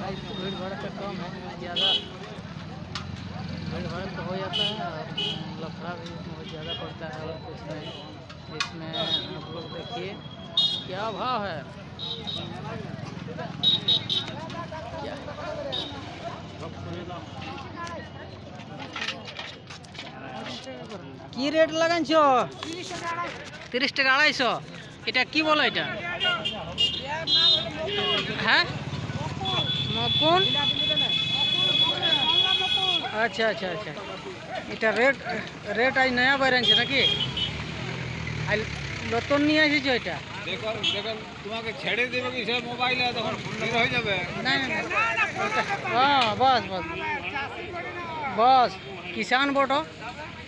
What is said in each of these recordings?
आज तो भीड़ भड़का कम है, ज़्यादा भीड़ भड़क तो हो जाता है और लफड़ा भी बहुत ज़्यादा पड़ता है। और कुछ नहीं, इसमें आप लोग देखिए क्या भाव है, क्या কি রেট লাগাইছ? 30 টাকা 250। এটা কি বলো এটা? হ্যাঁ, মকুন। আচ্ছা আচ্ছা আচ্ছা, এটা রেট রেট আজ নয়া বেরিয়েছে নাকি? আজ নতুন নিয়ে এসেছো এটা? দেখো দেখো, তোমাকে ছেড়ে দেবে কি সব মোবাইলে, তখন ভিড় হয়ে যাবে। না না না, হ্যাঁ বস বস বস, কিষান বটো,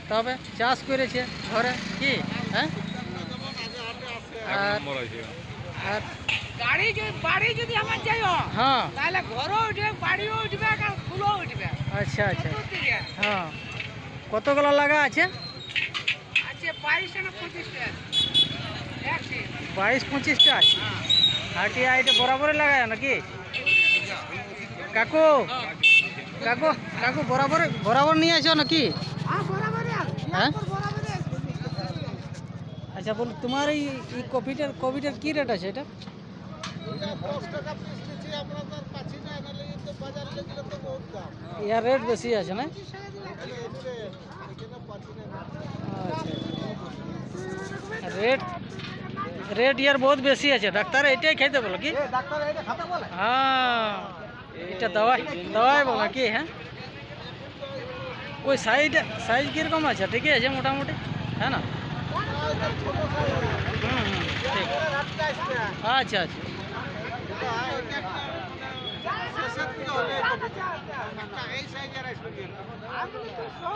তবে চাষ করেছে ঘরে কি? হ্যাঁ, আর আর গাড়ি বাড়ি যদি আমার যাইও হ্যাঁ, তাহলে ঘরও উঠবে, বাড়িও উঠবে, আর ফুলও উঠবে। আচ্ছা আচ্ছা, হ্যাঁ, কতগুলো লাগা আছে? আচ্ছা 22 না 25 টাকা 22-25টা আছে। হাটিয়া এটা বরাবরই লাগায় নাকি কাকু? কাকু কাকু বরাবর বরাবর নিয়ে আসো নাকি? হ্যাঁ, আচ্ছা বল, তোমার এই কপিটার কি রেট আছে এটা? ইয়ার রেট বেশি আছে না? রেট রেট ইয়ার বহুত বেশি আছে। ডাক্তার এটাই খাইতে বলো কি? হ্যাঁ, এটা দওয়াই দওয়াই বলো কি? হ্যাঁ, ওই সাইজ কীরকম আছে? ঠিকই আছে মোটামুটি, হ্যাঁ না? ঠিক, আচ্ছা আচ্ছা।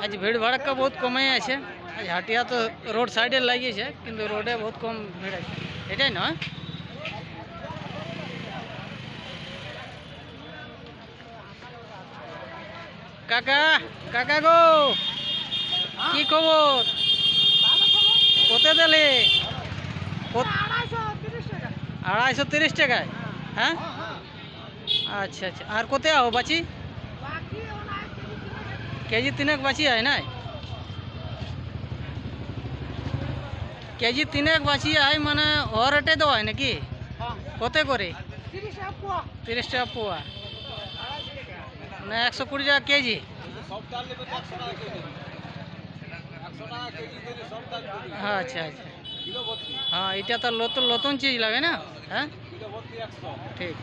আজ ভিড় ভাড়াক্কা বহুত কমই আছে। আজ হাটিয়া তো রোড সাইডে লাগিয়েছে, কিন্তু রোডে বহুত কম ভিড় আছে, এটাই নয়? কাকা কাকা গো, কি খবর? কত দিলে? 230 টাকায়? হ্যাঁ, আচ্ছা আচ্ছা। আর কত আও বাচি? কেজি 3 বাচি হয় না? কেজি 3 বাচি হয় মানে ও রেটে দেওয়া হয় নাকি? কত করে? 30 টাকা পোয়া না 120 টাকা কেজি? আচ্ছা আচ্ছা, হ্যাঁ, এটা তো নতুন নতুন চিজ লাগে না? হ্যাঁ, ঠিক।